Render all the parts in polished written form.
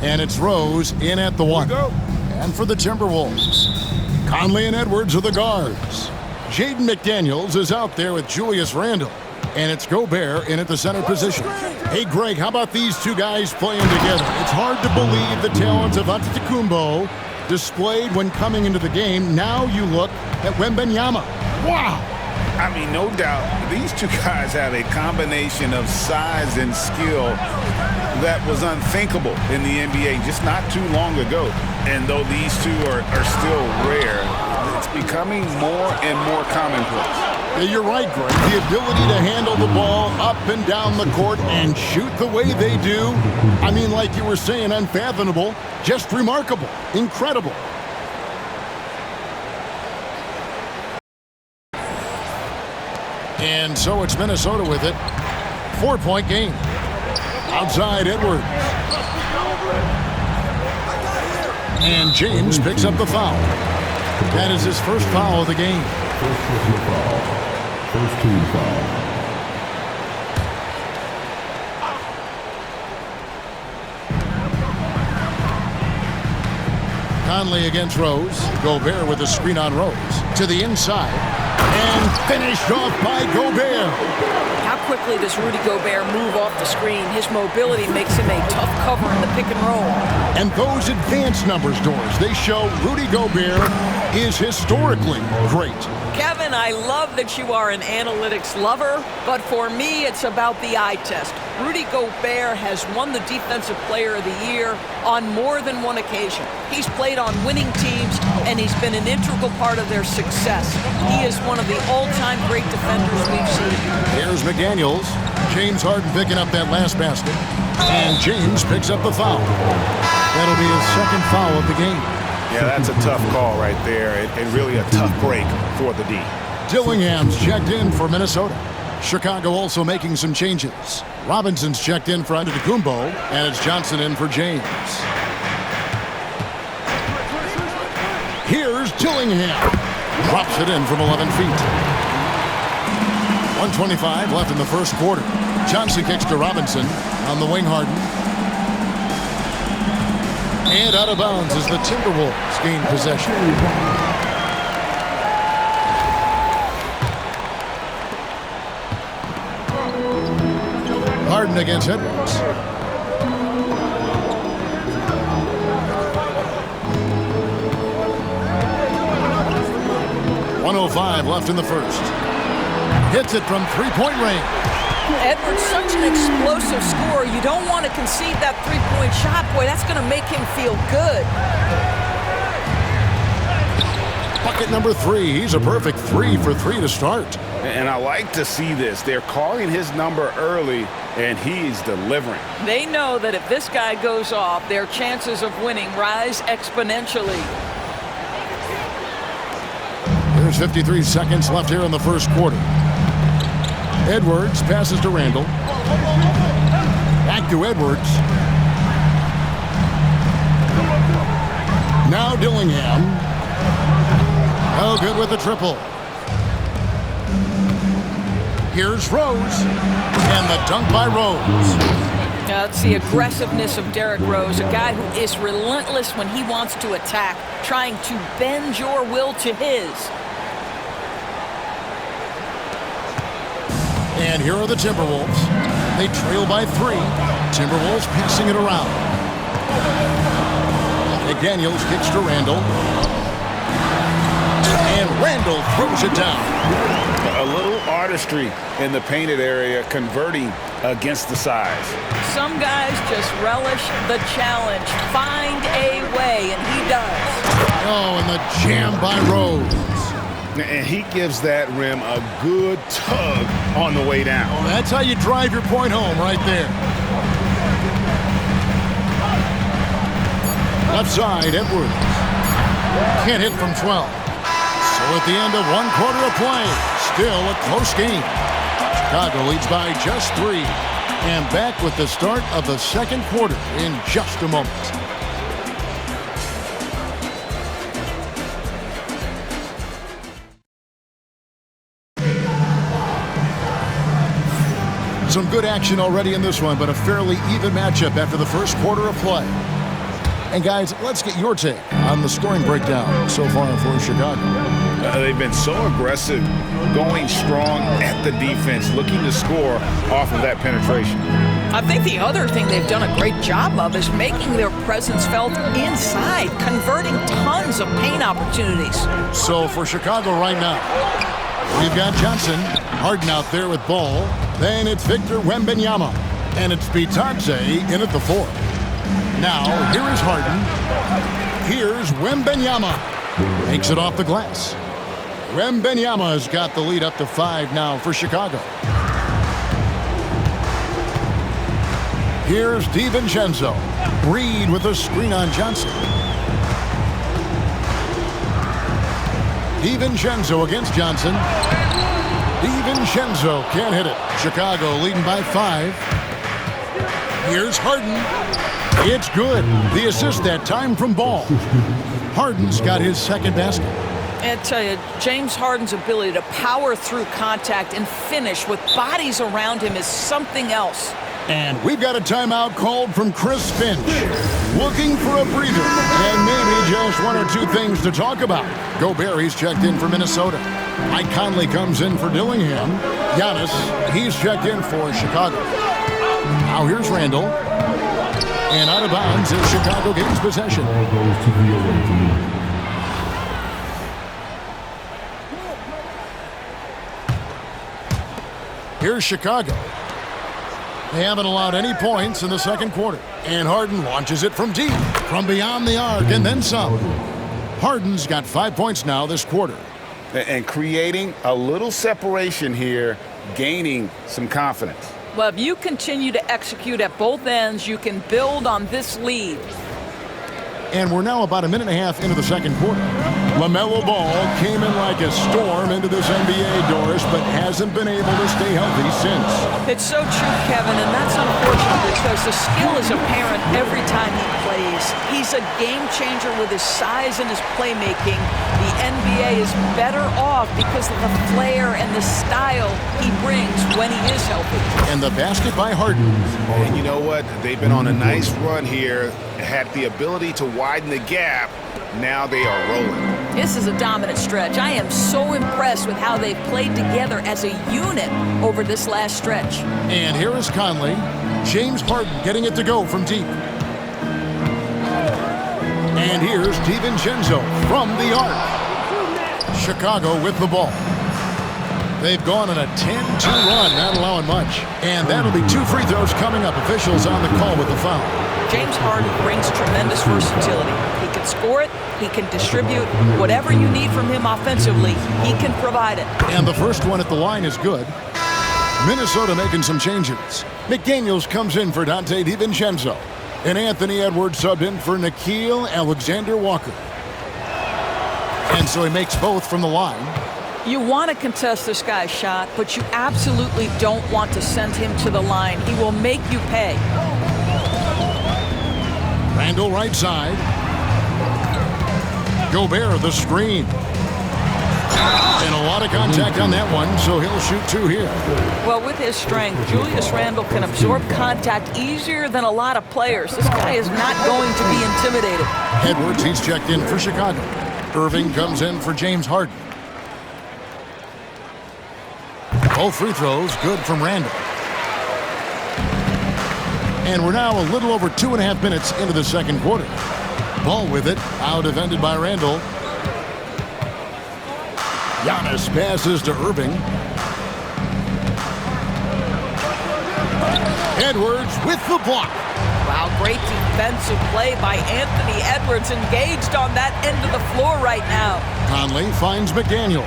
And it's Rose in at the 1. And for the Timberwolves, Conley and Edwards are the guards. Jaden McDaniels is out there with Julius Randle. And it's Gobert in at the center position. Hey, Greg, how about these two guys playing together? It's hard to believe the talents of Antetokounmpo displayed when coming into the game. Now you look at Wembanyama. Wow! I mean, no doubt, these two guys have a combination of size and skill that was unthinkable in the NBA just not too long ago. And though these two are still rare, it's becoming more and more commonplace. Yeah, you're right, Greg. The ability to handle the ball up and down the court and shoot the way they do. I mean, like you were saying, unfathomable, just remarkable, incredible. And so it's Minnesota with it. 4-point game. Outside Edwards. And James picks up the foul. That is his first foul of the game. First team foul. Conley against Rose. Gobert with a screen on Rose. To the inside. And finished off by Gobert. How quickly does Rudy Gobert move off the screen? His mobility makes him a tough cover in the pick and roll. And those advanced numbers, Doris, they show Rudy Gobert is historically great. Kevin, I love that you are an analytics lover, but for me, it's about the eye test. Rudy Gobert has won the Defensive Player of the Year on more than one occasion. He's played on winning teams, and he's been an integral part of their success. He is one of the all-time great defenders we've seen. Here's McDaniels. James Harden picking up that last basket. And James picks up the foul. That'll be his second foul of the game. Yeah, that's a tough call right there, and really a tough break for the D. Dillingham's checked in for Minnesota. Chicago also making some changes. Robinson's checked in for Antetokounmpo, and it's Johnson in for James. Here's Dillingham. Drops it in from 11 feet. 1:25 left in the first quarter. Johnson kicks to Robinson on the wing. Harden. And out of bounds as the Timberwolves gain possession. Harden against Edwards. .105 left in the first. Hits it from three-point range. Edwards, such an explosive scorer. You don't want to concede that three-point shot. Boy, that's going to make him feel good. Bucket number 3. He's a perfect 3 for 3 to start. And I like to see this. They're calling his number early, and he's delivering. They know that if this guy goes off, their chances of winning rise exponentially. There's 53 seconds left here in the first quarter. Edwards passes to Randle. Back to Edwards. Now Dillingham. Oh, good with the triple. Here's Rose. And the dunk by Rose. It's the aggressiveness of Derrick Rose, a guy who is relentless when he wants to attack, trying to bend your will to his. And here are the Timberwolves. They trail by 3. Timberwolves passing it around. McDaniels kicks to Randle. And Randle throws it down. A little artistry in the painted area, converting against the size. Some guys just relish the challenge. Find a way, and he does. Oh, and the jam by Rose. And he gives that rim a good tug on the way down. Oh, that's how you drive your point home right there. Left side, Edwards. Can't hit from 12. So at the end of one quarter of play, still a close game. Chicago leads by just 3. And back with the start of the second quarter in just a moment. Some good action already in this one, but a fairly even matchup after the first quarter of play. And guys, let's get your take on the scoring breakdown so far for Chicago. They've been so aggressive, going strong at the defense, looking to score off of that penetration. I think the other thing they've done a great job of is making their presence felt inside, converting tons of paint opportunities. So for Chicago right now, we've got Johnson, Harden out there with ball. Then it's Victor Wembanyama. And it's Bitadze in at the 4. Now, here is Harden. Here's Wembanyama. Takes it off the glass. Wembanyama has got the lead up to 5 now for Chicago. Here's DiVincenzo. Reed with a screen on Johnson. DiVincenzo against Johnson. DiVincenzo can't hit it. Chicago leading by 5. Here's Harden. It's good. The assist that time from Ball. Harden's got his second basket. And I tell you, James Harden's ability to power through contact and finish with bodies around him is something else. And we've got a timeout called from Chris Finch. Looking for a breather and maybe just 1 or 2 things to talk about. Gobert, he's checked in for Minnesota. Mike Conley comes in for Dillingham. Giannis, he's checked in for Chicago. Now here's Randall. And out of bounds as Chicago gains possession. Here's Chicago. They haven't allowed any points in the second quarter. And Harden launches it from deep, from beyond the arc, and then some. Harden's got 5 points now this quarter. And creating a little separation here, gaining some confidence. Well, if you continue to execute at both ends, you can build on this lead. And we're now about a minute and a half into the second quarter. LaMelo Ball came in like a storm into this NBA, Doris, but hasn't been able to stay healthy since. It's so true, Kevin, and that's unfortunate because the skill is apparent every time he plays. He's a game changer with his size and his playmaking. The NBA is better off because of the flair and the style he brings when he is healthy. And the basket by Harden. And you know what? They've been on a nice run here, had the ability to widen the gap. Now they are rolling. This is a dominant stretch. I am so impressed with how they've played together as a unit over this last stretch. And here is Conley. James Harden getting it to go from deep. And here's DiVincenzo from the arc. Chicago with the ball. They've gone on a 10-2 run, not allowing much. And that'll be 2 free throws coming up. Officials on the call with the foul. James Harden brings tremendous versatility. He can score it, he can distribute. Whatever you need from him offensively, he can provide it. And the first one at the line is good. Minnesota making some changes. McDaniels comes in for Dante DiVincenzo. And Anthony Edwards subbed in for Nickeil Alexander-Walker. And so he makes both from the line. You want to contest this guy's shot, but you absolutely don't want to send him to the line. He will make you pay. Randall right side. Gobert the screen. And a lot of contact on that one, so he'll shoot 2 here. Well, with his strength, Julius Randle can absorb contact easier than a lot of players. This guy is not going to be intimidated. Edwards, he's checked in for Chicago. Irving comes in for James Harden. Both free throws good from Randall. And we're now a little over 2.5 minutes into the second quarter. Ball with it, out defended by Randall. Giannis passes to Irving. Edwards with the block. Wow, great defensive play by Anthony Edwards, engaged on that end of the floor right now. Conley finds McDaniel.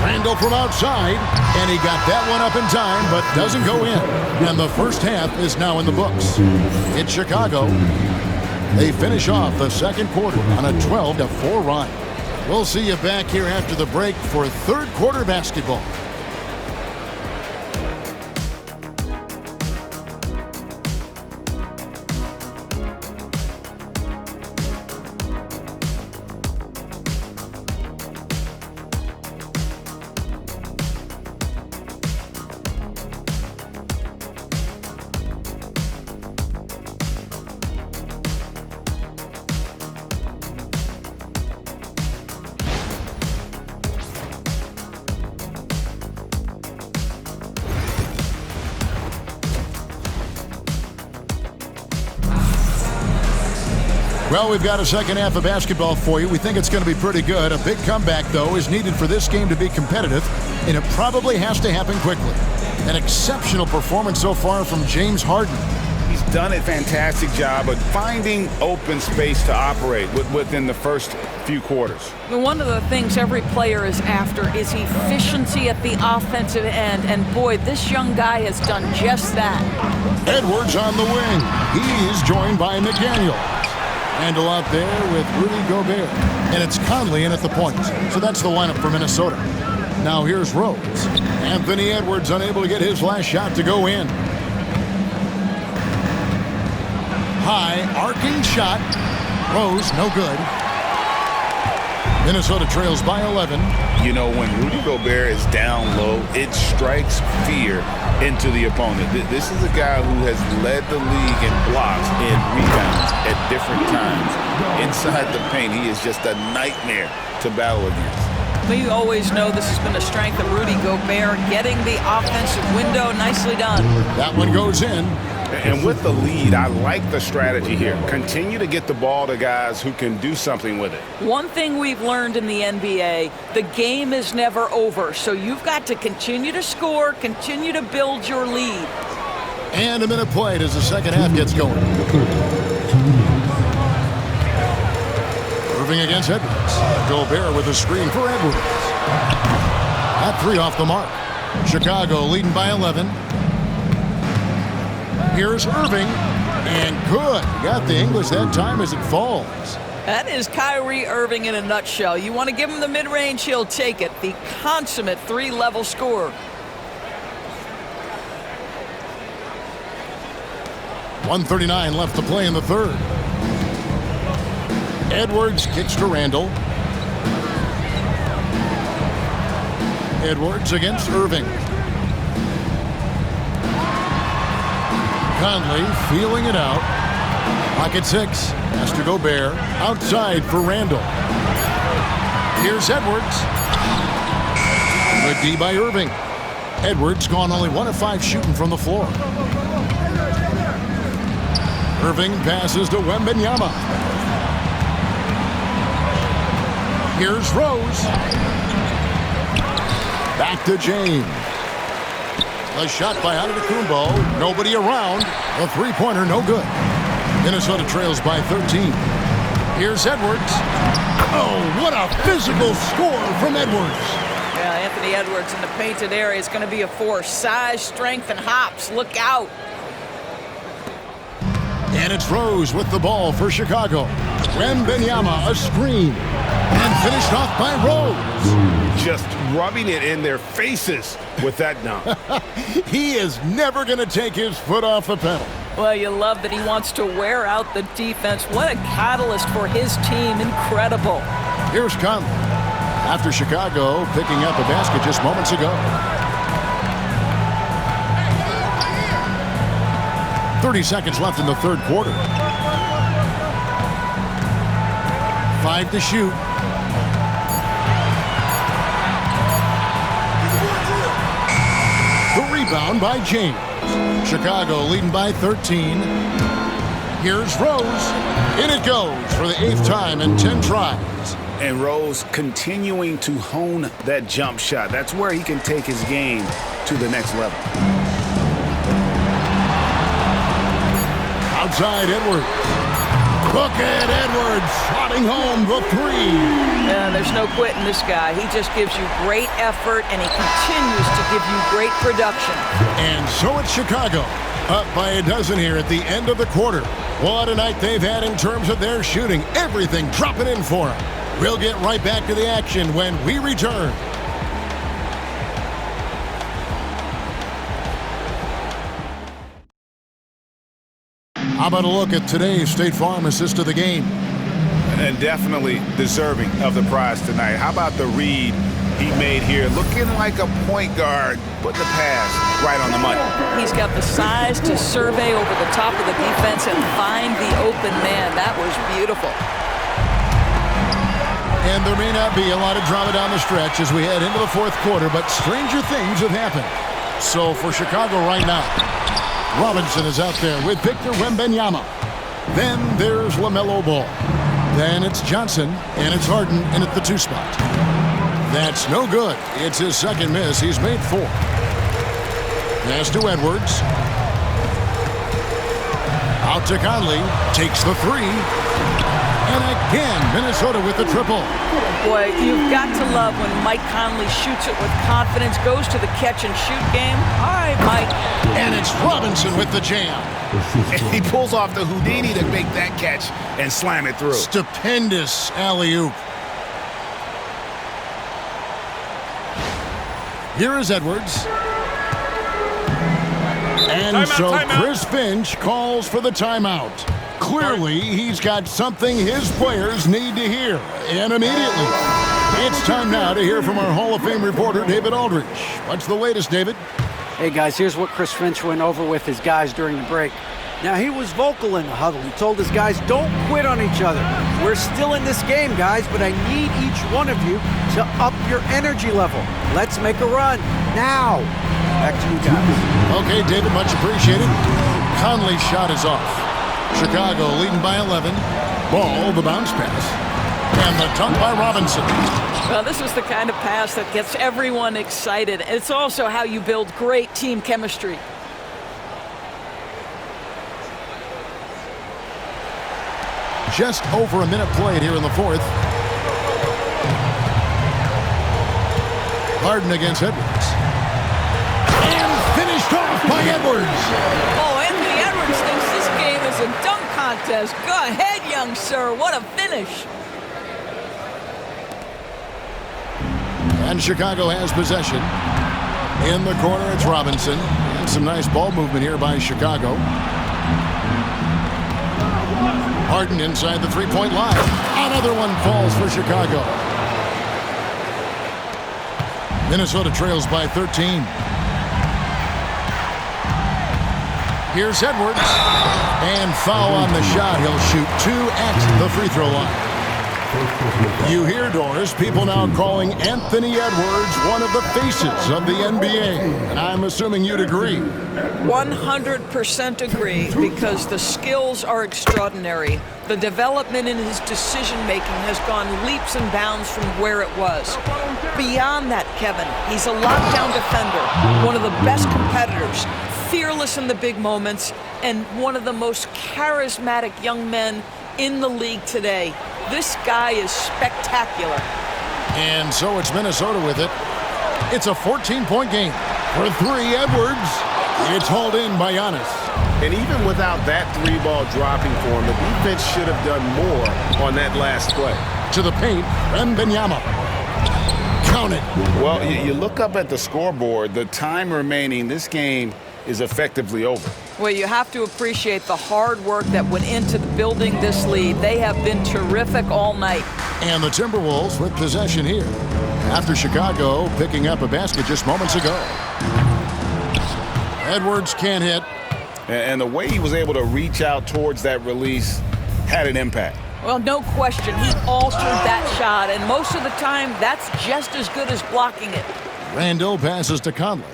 Randall from outside, and he got that one up in time, but doesn't go in. And the first half is now in the books. It's Chicago. They finish off the second quarter on a 12-4 run. We'll see you back here after the break for third quarter basketball. Well, we've got a second half of basketball for you. We think it's going to be pretty good. A big comeback, though, is needed for this game to be competitive, and it probably has to happen quickly. An exceptional performance so far from James Harden. He's done a fantastic job of finding open space to operate within the first few quarters. One of the things every player is after is efficiency at the offensive end, and boy, this young guy has done just that. Edwards on the wing. He's joined by McDaniel. Handle out there with Rudy Gobert. And it's Conley in at the point. So that's the lineup for Minnesota. Now here's Rose. Anthony Edwards unable to get his last shot to go in. High, arcing shot. Rose, no good. Minnesota trails by 11. You know, when Rudy Gobert is down low, it strikes fear into the opponent. This is a guy who has led the league in blocks and rebounds at different times. Inside the paint, he is just a nightmare to battle against. We always know this has been a strength of Rudy Gobert, getting the offensive window. Nicely done. That one goes in. And with the lead, I like the strategy here. Continue to get the ball to guys who can do something with it. One thing we've learned in the NBA, the game is never over. So you've got to continue to score, continue to build your lead. And a minute played as the second half gets going. Moving against Edwards. Gobert with a screen for Edwards. That three off the mark. Chicago leading by 11. Here's Irving, and good. Got the English that time as it falls. That is Kyrie Irving in a nutshell. You want to give him the mid-range, he'll take it. The consummate three-level scorer. 1:39 left to play in the third. Edwards kicks to Randall. Edwards against Irving. Conley feeling it out. Pocket six. Has to Gobert. Outside for Randall. Here's Edwards. Good D by Irving. Edwards gone only 1 of 5 shooting from the floor. Irving passes to Wembanyama. Here's Rose. Back to James. A shot by Antetokounmpo. Nobody around. A three-pointer, no good. Minnesota trails by 13. Here's Edwards. Oh, what a physical score from Edwards. Yeah, Anthony Edwards in the painted area is going to be a force. Size, strength, and hops. Look out. And it's Rose with the ball for Chicago. Wembanyama, a screen. And finished off by Rose. Just rubbing it in their faces with that dunk. He is never going to take his foot off the pedal. Well, you love that he wants to wear out the defense. What a catalyst for his team. Incredible. Here's Conley. After Chicago picking up a basket just moments ago. 30 seconds left in the third quarter. 5 to shoot. The rebound by James. Chicago leading by 13. Here's Rose. In it goes for the 8th time in 10 tries. And Rose continuing to hone that jump shot. That's where he can take his game to the next level. Outside Edwards. Bucket Edwards swatting home the three. There's no quitting this guy. He just gives you great effort, and he continues to give you great production. And so it's Chicago, up by a dozen here at the end of the quarter. What a night they've had in terms of their shooting. Everything dropping in for them. We'll get right back to the action when we return. How about a look at today's State Farm assist of the game? And definitely deserving of the prize tonight. How about the read he made here? Looking like a point guard, putting the pass right on the money. He's got the size to survey over the top of the defense and find the open man. That was beautiful. And there may not be a lot of drama down the stretch as we head into the fourth quarter, but stranger things have happened. So for Chicago right now, Robinson is out there with Victor Wembanyama. Then there's LaMelo Ball. Then it's Johnson, and it's Harden in at the 2 spot. That's no good. It's his second miss. He's made 4. Pass to Edwards. Out to Conley. Takes the 3. And again, Minnesota with the triple. Boy, you've got to love when Mike Conley shoots it with confidence, goes to the catch-and-shoot game. All right, Mike. And it's Robinson with the jam. And he pulls off the Houdini to make that catch and slam it through. Stupendous alley-oop. Here is Edwards. And timeout. Chris Finch calls for the timeout. Clearly, he's got something his players need to hear, and immediately. It's time now to hear from our Hall of Fame reporter, David Aldridge. What's the latest, David? Hey, guys, here's what Chris Finch went over with his guys during the break. Now, he was vocal in the huddle. He told his guys, don't quit on each other. We're still in this game, guys, but I need each one of you to up your energy level. Let's make a run now. Back to you guys. Okay, David, much appreciated. Conley's shot is off. Chicago leading by 11. Ball, the bounce pass. And the dunk by Robinson. Well, this is the kind of pass that gets everyone excited. It's also how you build great team chemistry. Just over a minute played here in the 4th. Harden against Edwards. And finished off by Edwards. Oh, Anthony Edwards thinks this game is a dunk contest. Go ahead, young sir. What a finish. And Chicago has possession. In the corner, it's Robinson. And some nice ball movement here by Chicago. Harden inside the 3-point line. Another one falls for Chicago. Minnesota trails by 13. Here's Edwards. And foul on the shot. He'll shoot 2 at the free throw line. You hear, Doris, people now calling Anthony Edwards one of the faces of the NBA. And I'm assuming you'd agree. 100% agree, because the skills are extraordinary. The development in his decision-making has gone leaps and bounds from where it was. Beyond that, Kevin, he's a lockdown defender, one of the best competitors, fearless in the big moments, and one of the most charismatic young men in the league today. This guy is spectacular. And so it's Minnesota with it. It's a 14-point game. For 3, Edwards. It's hauled in by Giannis. And even without that 3-ball dropping for him, the defense should have done more on that last play. To the paint, Wembanyama. Count it. Well, you look up at the scoreboard, the time remaining, this game is effectively over. Well, you have to appreciate the hard work that went into building this lead. They have been terrific all night. And the Timberwolves with possession here. After Chicago picking up a basket just moments ago. Edwards can't hit. And the way he was able to reach out towards that release had an impact. Well, no question. He altered that shot, and most of the time, that's just as good as blocking it. Randall passes to Conley.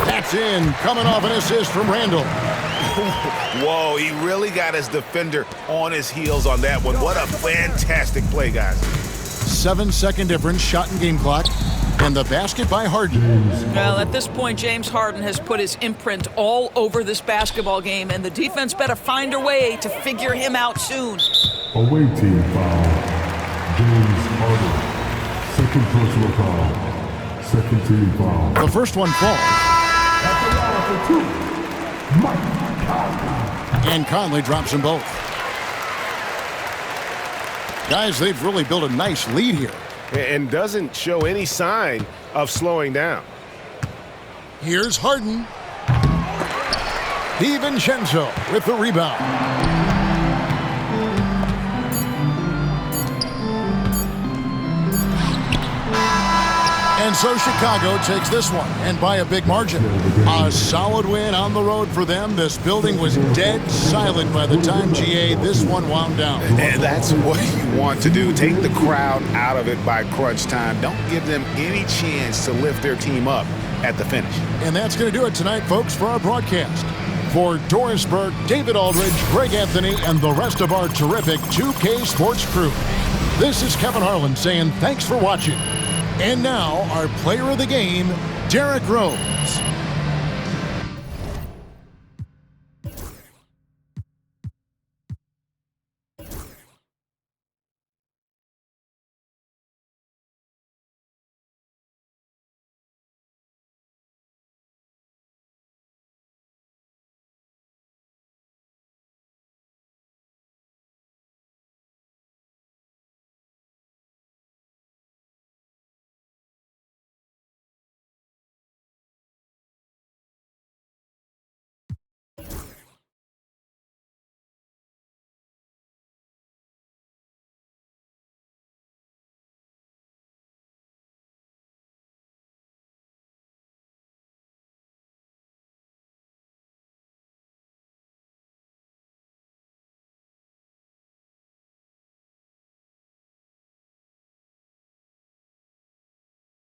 That's in, coming off an assist from Randall. Whoa, he really got his defender on his heels on that one. What a fantastic play, guys. 7-second difference, shot and game clock. And the basket by Harden. Well, at this point, James Harden has put his imprint all over this basketball game, and the defense better find a way to figure him out soon. Away team foul. James Harden. Second personal foul. Second team foul. The first one falls. That's a 2. Mike Conley. And Conley drops them both. Guys, they've really built a nice lead here. And doesn't show any sign of slowing down. Here's Harden. DiVincenzo with the rebound. And so Chicago takes this one, and by a big margin. A solid win on the road for them. This building was dead silent by the time, GA, this one wound down. And that's what you want to do. Take the crowd out of it by crunch time. Don't give them any chance to lift their team up at the finish. And that's going to do it tonight, folks, for our broadcast. For Doris Burke, David Aldridge, Greg Anthony, and the rest of our terrific 2K Sports crew, this is Kevin Harlan saying thanks for watching. And now, our player of the game, Derrick Rose.